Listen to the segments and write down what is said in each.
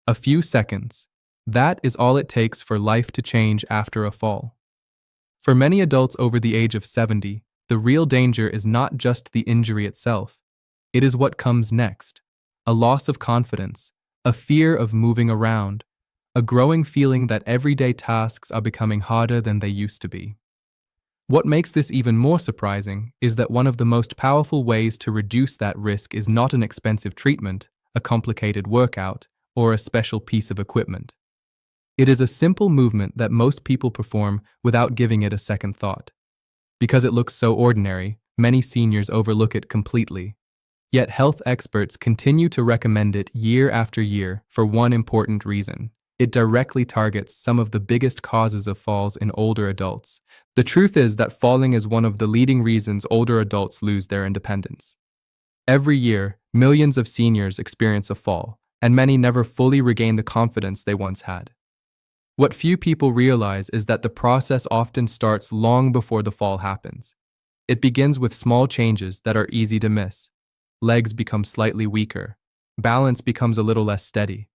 A few seconds. That is all it takes for life to change after a fall. For many adults over the age of 70, the real danger is not just the injury itself. It is what comes next. A loss of confidence, a fear of moving around, a growing feeling that everyday tasks are becoming harder than they used to be. What makes this even more surprising is that one of the most powerful ways to reduce that risk is not an expensive treatment, a complicated workout, or a special piece of equipment. It is a simple movement that most people perform without giving it a second thought. Because it looks so ordinary, many seniors overlook it completely. Yet health experts continue to recommend it year after year for one important reason. It directly targets some of the biggest causes of falls in older adults. The truth is that falling is one of the leading reasons older adults lose their independence. Every year, millions of seniors experience a fall, and many never fully regain the confidence they once had. What few people realize is that the process often starts long before the fall happens. It begins with small changes that are easy to miss. Legs become slightly weaker. Balance becomes a little less steady.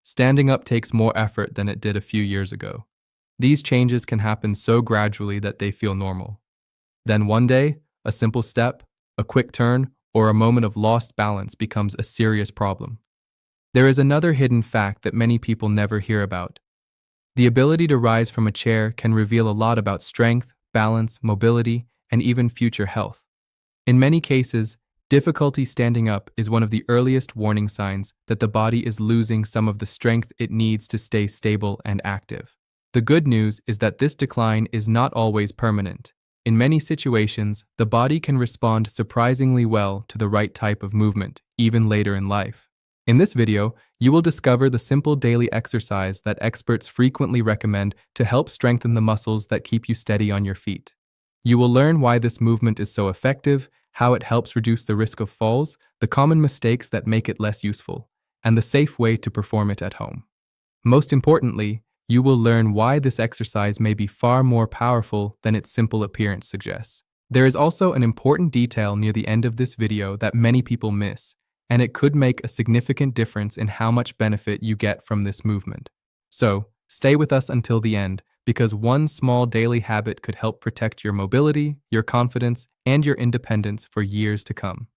Standing up takes more effort than it did a few years ago. These changes can happen so gradually that they feel normal. Then one day, a simple step, a quick turn, or a moment of lost balance becomes a serious problem. There is another hidden fact that many people never hear about. The ability to rise from a chair can reveal a lot about strength, balance, mobility, and even future health. In many cases, difficulty standing up is one of the earliest warning signs that the body is losing some of the strength it needs to stay stable and active. The good news is that this decline is not always permanent. In many situations, the body can respond surprisingly well to the right type of movement, even later in life. In this video, you will discover the simple daily exercise that experts frequently recommend to help strengthen the muscles that keep you steady on your feet. You will learn why this movement is so effective, how it helps reduce the risk of falls, the common mistakes that make it less useful, and the safe way to perform it at home. Most importantly, you will learn why this exercise may be far more powerful than its simple appearance suggests. There is also an important detail near the end of this video that many people miss, and it could make a significant difference in how much benefit you get from this movement. So, stay with us until the end, because one small daily habit could help protect your mobility, your confidence, and your independence for years to come.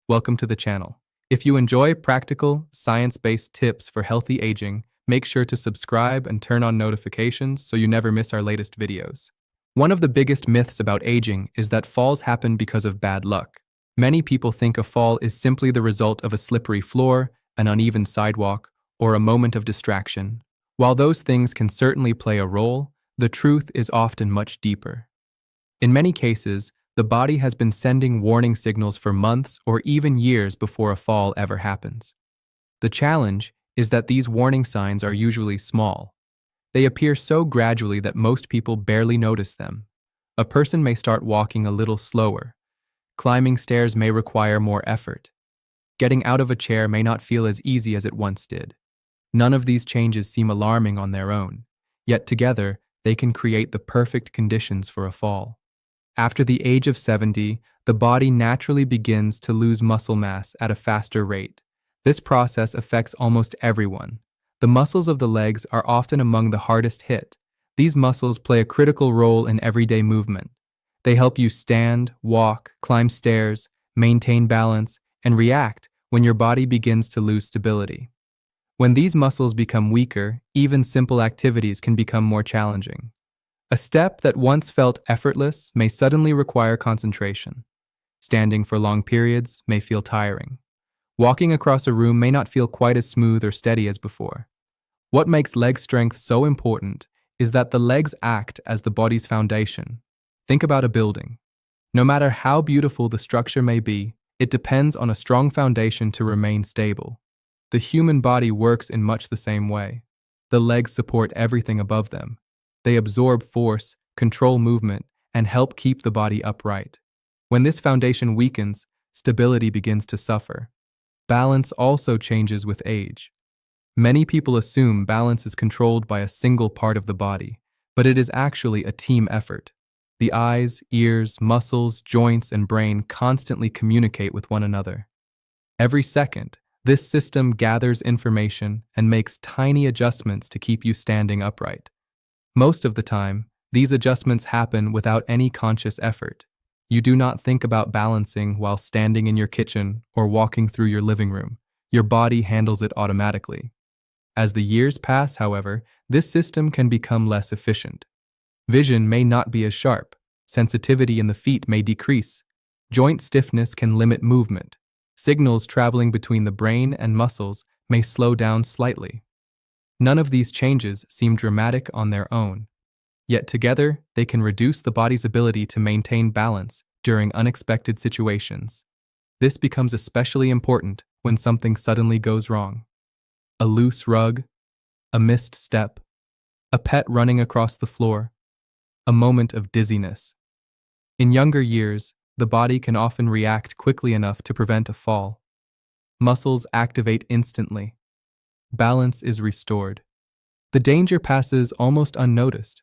Welcome to the channel. If you enjoy practical, science-based tips for healthy aging, make sure to subscribe and turn on notifications so you never miss our latest videos. One of the biggest myths about aging is that falls happen because of bad luck. Many people think a fall is simply the result of a slippery floor, an uneven sidewalk, or a moment of distraction. While those things can certainly play a role, the truth is often much deeper. In many cases, the body has been sending warning signals for months or even years before a fall ever happens. The challenge is that these warning signs are usually small. They appear so gradually that most people barely notice them. A person may start walking a little slower. Climbing stairs may require more effort. Getting out of a chair may not feel as easy as it once did. None of these changes seem alarming on their own, yet together they can create the perfect conditions for a fall. After the age of 70, the body naturally begins to lose muscle mass at a faster rate. This process affects almost everyone. The muscles of the legs are often among the hardest hit. These muscles play a critical role in everyday movement. They help you stand, walk, climb stairs, maintain balance, and react when your body begins to lose stability. When these muscles become weaker, even simple activities can become more challenging. A step that once felt effortless may suddenly require concentration. Standing for long periods may feel tiring. Walking across a room may not feel quite as smooth or steady as before. What makes leg strength so important is that the legs act as the body's foundation. Think about a building. No matter how beautiful the structure may be, it depends on a strong foundation to remain stable. The human body works in much the same way. The legs support everything above them. They absorb force, control movement, and help keep the body upright. When this foundation weakens, stability begins to suffer. Balance also changes with age. Many people assume balance is controlled by a single part of the body, but it is actually a team effort. The eyes, ears, muscles, joints, and brain constantly communicate with one another. Every second, This system gathers information and makes tiny adjustments to keep you standing upright. Most of the time, these adjustments happen without any conscious effort. You do not think about balancing while standing in your kitchen or walking through your living room. Your body handles it automatically. As the years pass, however, this system can become less efficient. Vision may not be as sharp, sensitivity in the feet may decrease, joint stiffness can limit movement, signals traveling between the brain and muscles may slow down slightly. None of these changes seem dramatic on their own, yet together they can reduce the body's ability to maintain balance during unexpected situations. This becomes especially important when something suddenly goes wrong. A loose rug, a missed step, a pet running across the floor, a moment of dizziness. In younger years, the body can often react quickly enough to prevent a fall. Muscles activate instantly. Balance is restored. The danger passes almost unnoticed.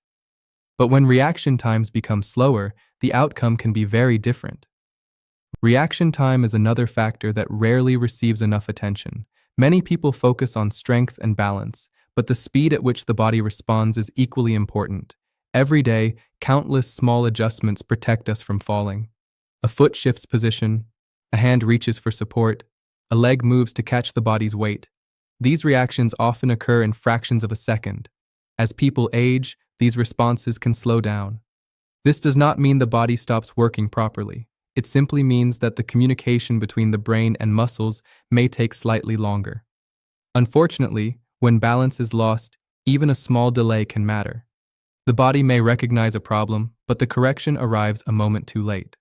But when reaction times become slower, the outcome can be very different. Reaction time is another factor that rarely receives enough attention. Many people focus on strength and balance, but the speed at which the body responds is equally important. Every day, countless small adjustments protect us from falling. A foot shifts position, a hand reaches for support, a leg moves to catch the body's weight. These reactions often occur in fractions of a second. As people age, these responses can slow down. This does not mean the body stops working properly. It simply means that the communication between the brain and muscles may take slightly longer. Unfortunately, when balance is lost, even a small delay can matter. The body may recognize a problem, but the correction arrives a moment too late.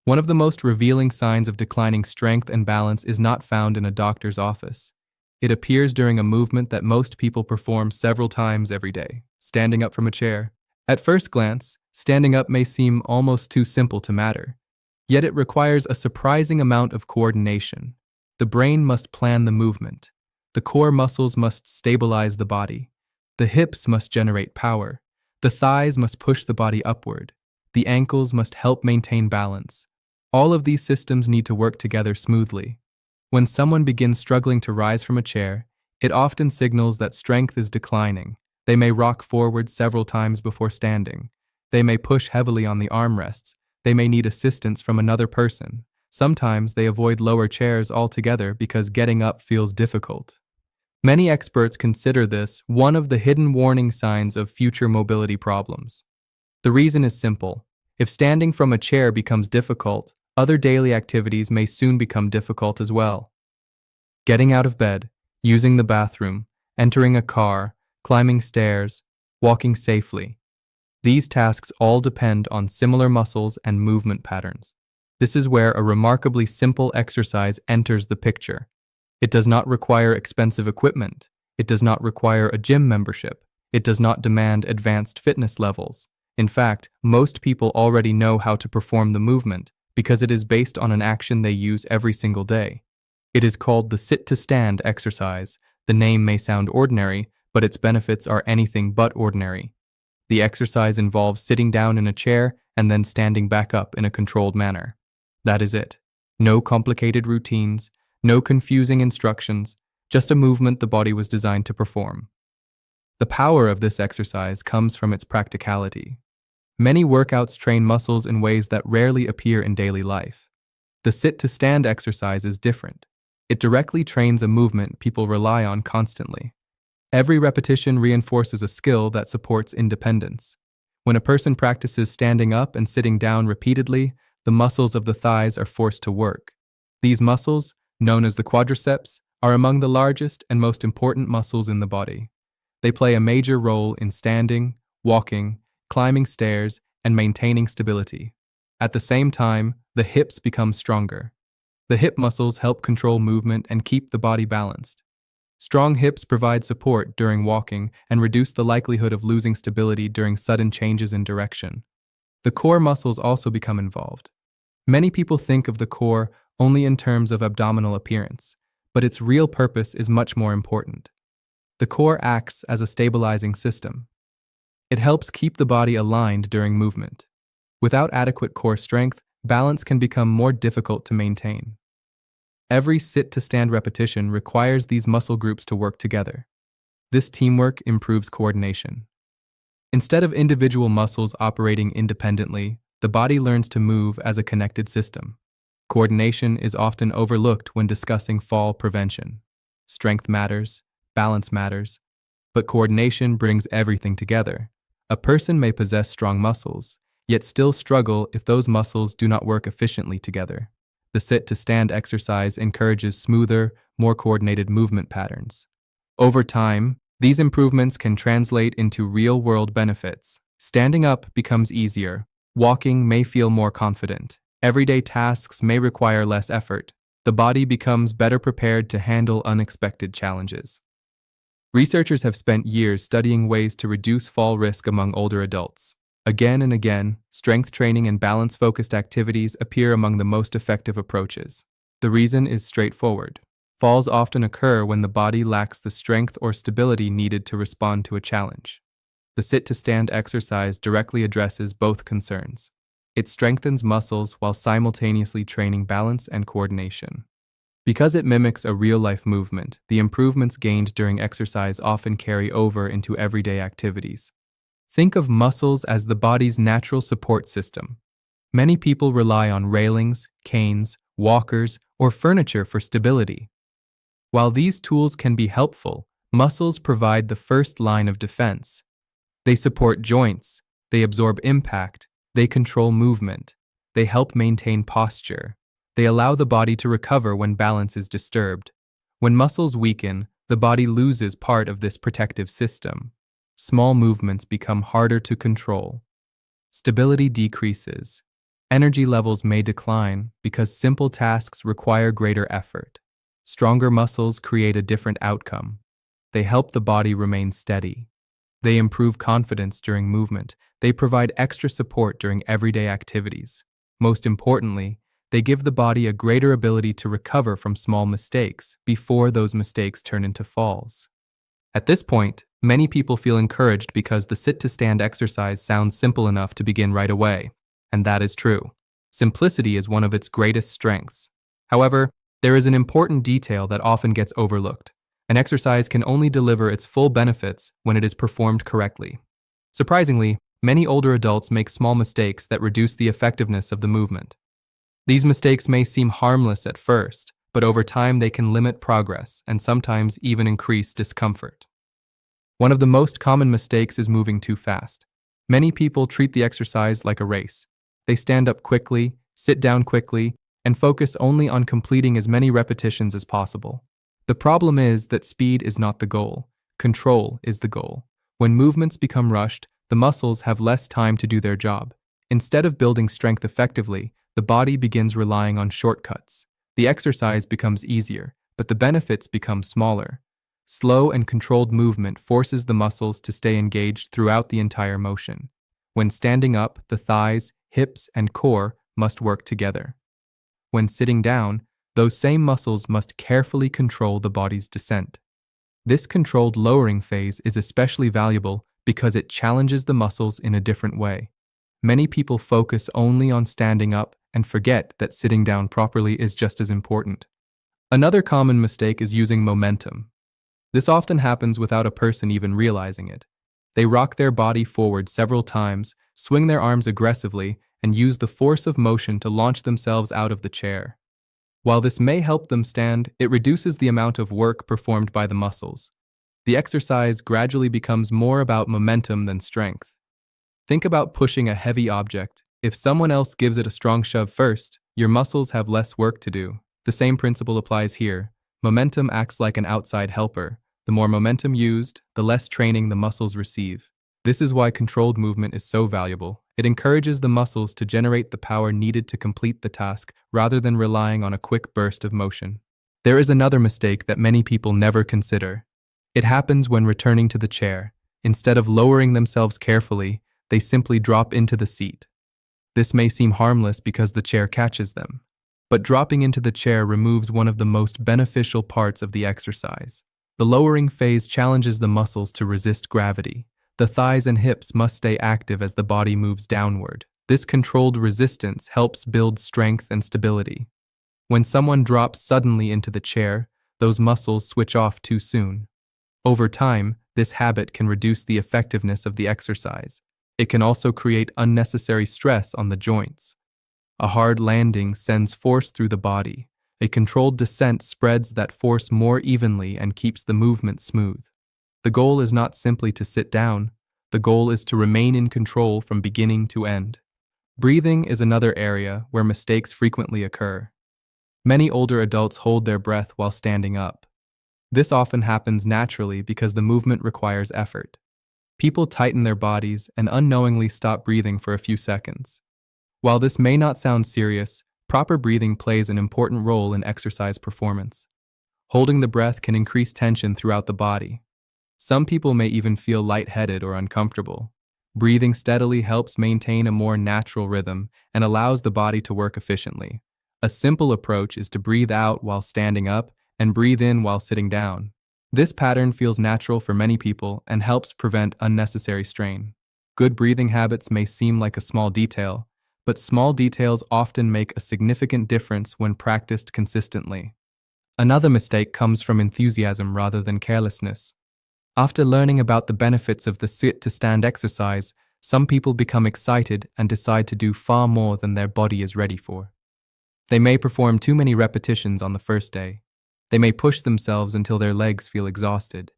One of the most revealing signs of declining strength and balance is not found in a doctor's office. It appears during a movement that most people perform several times every day, standing up from a chair. At first glance, standing up may seem almost too simple to matter. Yet it requires a surprising amount of coordination. The brain must plan the movement. The core muscles must stabilize the body. The hips must generate power. The thighs must push the body upward. The ankles must help maintain balance. All of these systems need to work together smoothly. When someone begins struggling to rise from a chair, it often signals that strength is declining. They may rock forward several times before standing. They may push heavily on the armrests. They may need assistance from another person. Sometimes they avoid lower chairs altogether because getting up feels difficult. Many experts consider this one of the hidden warning signs of future mobility problems. The reason is simple. If standing from a chair becomes difficult, other daily activities may soon become difficult as well. Getting out of bed, using the bathroom, entering a car, climbing stairs, walking safely. These tasks all depend on similar muscles and movement patterns. This is where a remarkably simple exercise enters the picture. It does not require expensive equipment. It does not require a gym membership. It does not demand advanced fitness levels. In fact, most people already know how to perform the movement because it is based on an action they use every single day. It is called the sit-to-stand exercise. The name may sound ordinary, but its benefits are anything but ordinary. The exercise involves sitting down in a chair and then standing back up in a controlled manner. That is it. No complicated routines, no confusing instructions, just a movement the body was designed to perform. The power of this exercise comes from its practicality. Many workouts train muscles in ways that rarely appear in daily life. The sit-to-stand exercise is different. It directly trains a movement people rely on constantly. Every repetition reinforces a skill that supports independence. When a person practices standing up and sitting down repeatedly, the muscles of the thighs are forced to work. These muscles, known as the quadriceps, are among the largest and most important muscles in the body. They play a major role in standing, walking, climbing stairs, and maintaining stability. At the same time, the hips become stronger. The hip muscles help control movement and keep the body balanced. Strong hips provide support during walking and reduce the likelihood of losing stability during sudden changes in direction. The core muscles also become involved. Many people think of the core only in terms of abdominal appearance, but its real purpose is much more important. The core acts as a stabilizing system. It helps keep the body aligned during movement. Without adequate core strength, balance can become more difficult to maintain. Every sit-to-stand repetition requires these muscle groups to work together. This teamwork improves coordination. Instead of individual muscles operating independently, the body learns to move as a connected system. Coordination is often overlooked when discussing fall prevention. Strength matters, balance matters, but coordination brings everything together. A person may possess strong muscles, yet still struggle if those muscles do not work efficiently together. The sit-to-stand exercise encourages smoother, more coordinated movement patterns. Over time, these improvements can translate into real-world benefits. Standing up becomes easier. Walking may feel more confident. Everyday tasks may require less effort. The body becomes better prepared to handle unexpected challenges. Researchers have spent years studying ways to reduce fall risk among older adults. Again and again, strength training and balance-focused activities appear among the most effective approaches. The reason is straightforward. Falls often occur when the body lacks the strength or stability needed to respond to a challenge. The sit-to-stand exercise directly addresses both concerns. It strengthens muscles while simultaneously training balance and coordination. Because it mimics a real-life movement, the improvements gained during exercise often carry over into everyday activities. Think of muscles as the body's natural support system. Many people rely on railings, canes, walkers, or furniture for stability. While these tools can be helpful, muscles provide the first line of defense. They support joints, they absorb impact, they control movement, they help maintain posture. They allow the body to recover when balance is disturbed. When muscles weaken, the body loses part of this protective system. Small movements become harder to control. Stability decreases. Energy levels may decline because simple tasks require greater effort. Stronger muscles create a different outcome. They help the body remain steady. They improve confidence during movement. They provide extra support during everyday activities. Most importantly, they give the body a greater ability to recover from small mistakes before those mistakes turn into falls. At this point, many people feel encouraged because the sit-to-stand exercise sounds simple enough to begin right away, and that is true. Simplicity is one of its greatest strengths. However, there is an important detail that often gets overlooked. An exercise can only deliver its full benefits when it is performed correctly. Surprisingly, many older adults make small mistakes that reduce the effectiveness of the movement. These mistakes may seem harmless at first, but over time they can limit progress and sometimes even increase discomfort. One of the most common mistakes is moving too fast. Many people treat the exercise like a race. They stand up quickly, sit down quickly, and focus only on completing as many repetitions as possible. The problem is that speed is not the goal. Control is the goal. When movements become rushed, the muscles have less time to do their job. Instead of building strength effectively, the body begins relying on shortcuts. The exercise becomes easier, but the benefits become smaller. Slow and controlled movement forces the muscles to stay engaged throughout the entire motion. When standing up, the thighs, hips, and core must work together. When sitting down, those same muscles must carefully control the body's descent. This controlled lowering phase is especially valuable because it challenges the muscles in a different way. Many people focus only on standing up and forget that sitting down properly is just as important. Another common mistake is using momentum. This often happens without a person even realizing it. They rock their body forward several times, swing their arms aggressively, and use the force of motion to launch themselves out of the chair. While this may help them stand, it reduces the amount of work performed by the muscles. The exercise gradually becomes more about momentum than strength. Think about pushing a heavy object. If someone else gives it a strong shove first, your muscles have less work to do. The same principle applies here. Momentum acts like an outside helper. The more momentum used, the less training the muscles receive. This is why controlled movement is so valuable. It encourages the muscles to generate the power needed to complete the task rather than relying on a quick burst of motion. There is another mistake that many people never consider. It happens when returning to the chair. Instead of lowering themselves carefully, they simply drop into the seat. This may seem harmless because the chair catches them, but dropping into the chair removes one of the most beneficial parts of the exercise. The lowering phase challenges the muscles to resist gravity. The thighs and hips must stay active as the body moves downward. This controlled resistance helps build strength and stability. When someone drops suddenly into the chair, those muscles switch off too soon. Over time, this habit can reduce the effectiveness of the exercise. It can also create unnecessary stress on the joints. A hard landing sends force through the body. A controlled descent spreads that force more evenly and keeps the movement smooth. The goal is not simply to sit down. The goal is to remain in control from beginning to end. Breathing is another area where mistakes frequently occur. Many older adults hold their breath while standing up. This often happens naturally because the movement requires effort. People tighten their bodies and unknowingly stop breathing for a few seconds. While this may not sound serious, proper breathing plays an important role in exercise performance. Holding the breath can increase tension throughout the body. Some people may even feel lightheaded or uncomfortable. Breathing steadily helps maintain a more natural rhythm and allows the body to work efficiently. A simple approach is to breathe out while standing up and breathe in while sitting down. This pattern feels natural for many people and helps prevent unnecessary strain. Good breathing habits may seem like a small detail, but small details often make a significant difference when practiced consistently. Another mistake comes from enthusiasm rather than carelessness. After learning about the benefits of the sit-to-stand exercise, some people become excited and decide to do far more than their body is ready for. They may perform too many repetitions on the first day. They may push themselves until their legs feel exhausted.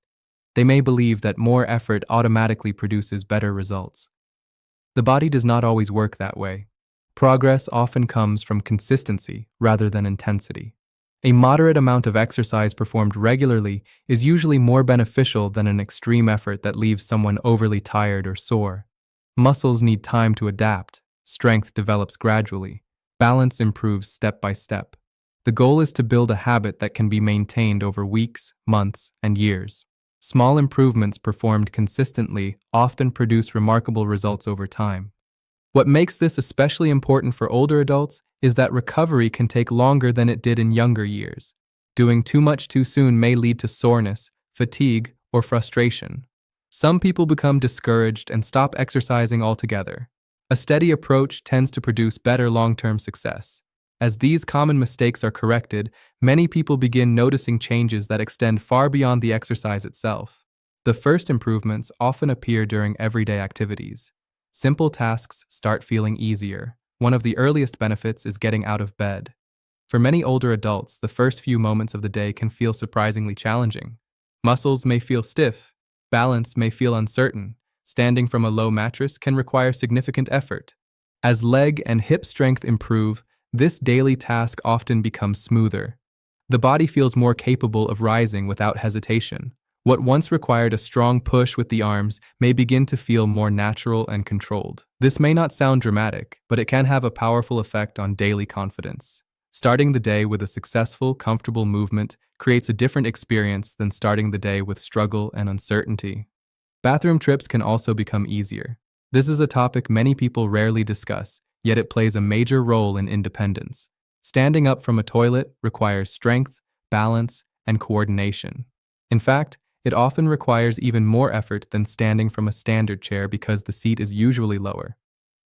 They may believe that more effort automatically produces better results. The body does not always work that way. Progress often comes from consistency rather than intensity. A moderate amount of exercise performed regularly is usually more beneficial than an extreme effort that leaves someone overly tired or sore. Muscles need time to adapt. Strength develops gradually. Balance improves step by step. The goal is to build a habit that can be maintained over weeks, months, and years. Small improvements performed consistently often produce remarkable results over time. What makes this especially important for older adults is that recovery can take longer than it did in younger years. Doing too much too soon may lead to soreness, fatigue, or frustration. Some people become discouraged and stop exercising altogether. A steady approach tends to produce better long-term success. As these common mistakes are corrected, many people begin noticing changes that extend far beyond the exercise itself. The first improvements often appear during everyday activities. Simple tasks start feeling easier. One of the earliest benefits is getting out of bed. For many older adults, the first few moments of the day can feel surprisingly challenging. Muscles may feel stiff, balance may feel uncertain. Standing from a low mattress can require significant effort. As leg and hip strength improve, this daily task often becomes smoother. The body feels more capable of rising without hesitation. What once required a strong push with the arms may begin to feel more natural and controlled. This may not sound dramatic, but it can have a powerful effect on daily confidence. Starting the day with a successful, comfortable movement creates a different experience than starting the day with struggle and uncertainty. Bathroom trips can also become easier. This is a topic many people rarely discuss, yet it plays a major role in independence. Standing up from a toilet requires strength, balance, and coordination. In fact, it often requires even more effort than standing from a standard chair because the seat is usually lower.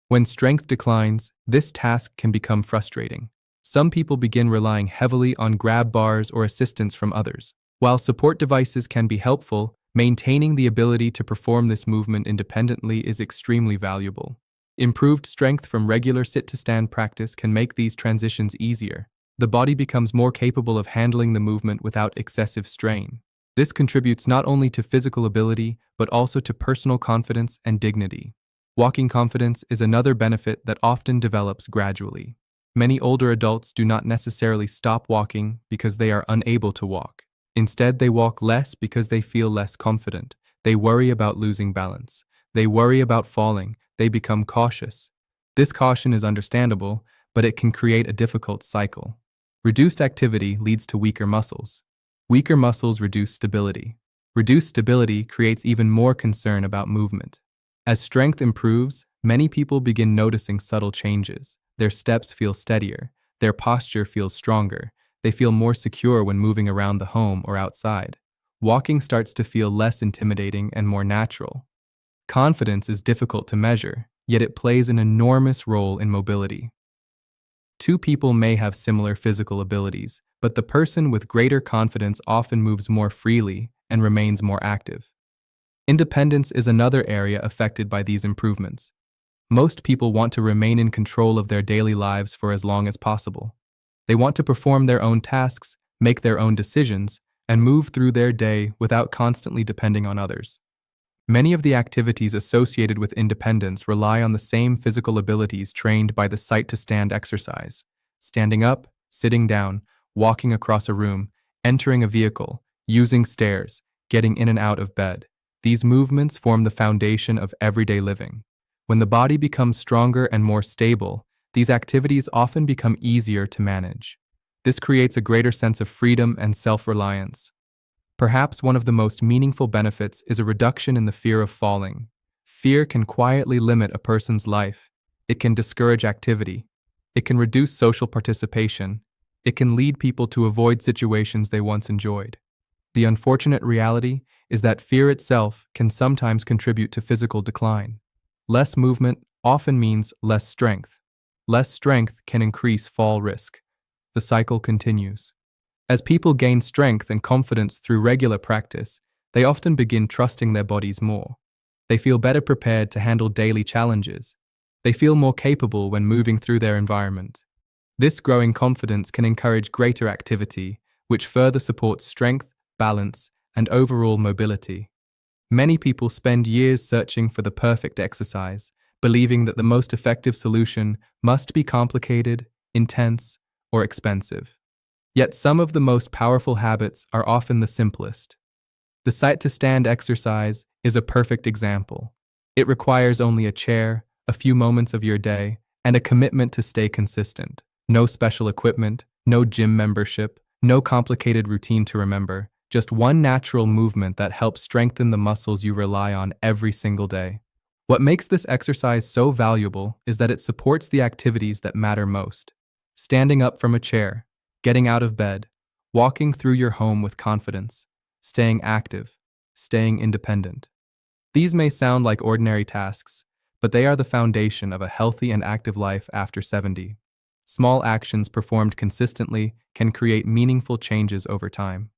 When strength declines, this task can become frustrating. Some people begin relying heavily on grab bars or assistance from others. While support devices can be helpful, maintaining the ability to perform this movement independently is extremely valuable. Improved strength from regular sit-to-stand practice can make these transitions easier. The body becomes more capable of handling the movement without excessive strain. This contributes not only to physical ability, but also to personal confidence and dignity. Walking confidence is another benefit that often develops gradually. Many older adults do not necessarily stop walking because they are unable to walk. Instead, they walk less because they feel less confident. They worry about losing balance. They worry about falling. They become cautious. This caution is understandable, but it can create a difficult cycle. Reduced activity leads to weaker muscles. Weaker muscles reduce stability. Reduced stability creates even more concern about movement. As strength improves, many people begin noticing subtle changes. Their steps feel steadier. Their posture feels stronger. They feel more secure when moving around the home or outside. Walking starts to feel less intimidating and more natural. Confidence is difficult to measure, yet it plays an enormous role in mobility. Two people may have similar physical abilities, but the person with greater confidence often moves more freely and remains more active. Independence is another area affected by these improvements. Most people want to remain in control of their daily lives for as long as possible. They want to perform their own tasks, make their own decisions, and move through their day without constantly depending on others. Many of the activities associated with independence rely on the same physical abilities trained by the sight-to-stand exercise: standing up, sitting down, walking across a room, entering a vehicle, using stairs, getting in and out of bed. These movements form the foundation of everyday living. When the body becomes stronger and more stable, these activities often become easier to manage. This creates a greater sense of freedom and self-reliance. Perhaps one of the most meaningful benefits is a reduction in the fear of falling. Fear can quietly limit a person's life. It can discourage activity. It can reduce social participation. It can lead people to avoid situations they once enjoyed. The unfortunate reality is that fear itself can sometimes contribute to physical decline. Less movement often means less strength. Less strength can increase fall risk. The cycle continues. As people gain strength and confidence through regular practice, they often begin trusting their bodies more. They feel better prepared to handle daily challenges. They feel more capable when moving through their environment. This growing confidence can encourage greater activity, which further supports strength, balance, and overall mobility. Many people spend years searching for the perfect exercise, believing that the most effective solution must be complicated, intense, or expensive. Yet some of the most powerful habits are often the simplest. The sight-to-stand exercise is a perfect example. It requires only a chair, a few moments of your day, and a commitment to stay consistent. No special equipment, no gym membership, no complicated routine to remember. Just one natural movement that helps strengthen the muscles you rely on every single day. What makes this exercise so valuable is that it supports the activities that matter most. Standing up from a chair, getting out of bed, walking through your home with confidence, staying active, staying independent. These may sound like ordinary tasks, but they are the foundation of a healthy and active life after 70. Small actions performed consistently can create meaningful changes over time.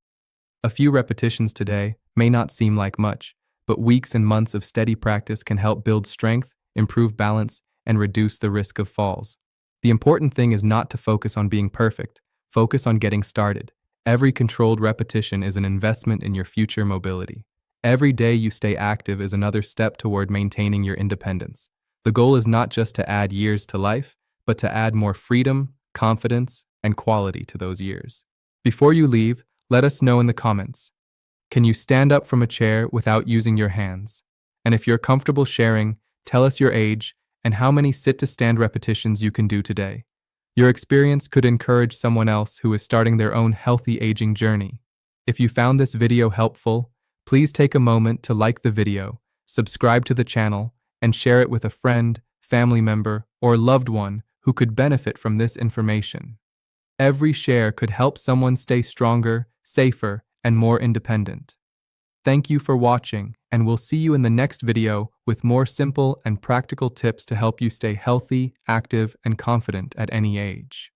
A few repetitions today may not seem like much, but weeks and months of steady practice can help build strength, improve balance, and reduce the risk of falls. The important thing is not to focus on being perfect. Focus on getting started. Every controlled repetition is an investment in your future mobility. Every day you stay active is another step toward maintaining your independence. The goal is not just to add years to life, but to add more freedom, confidence, and quality to those years. Before you leave, let us know in the comments. Can you stand up from a chair without using your hands? And if you're comfortable sharing, tell us your age and how many sit-to-stand repetitions you can do today. Your experience could encourage someone else who is starting their own healthy aging journey. If you found this video helpful, please take a moment to like the video, subscribe to the channel, and share it with a friend, family member, or loved one who could benefit from this information. Every share could help someone stay stronger, safer, and more independent. Thank you for watching, and we'll see you in the next video with more simple and practical tips to help you stay healthy, active, and confident at any age.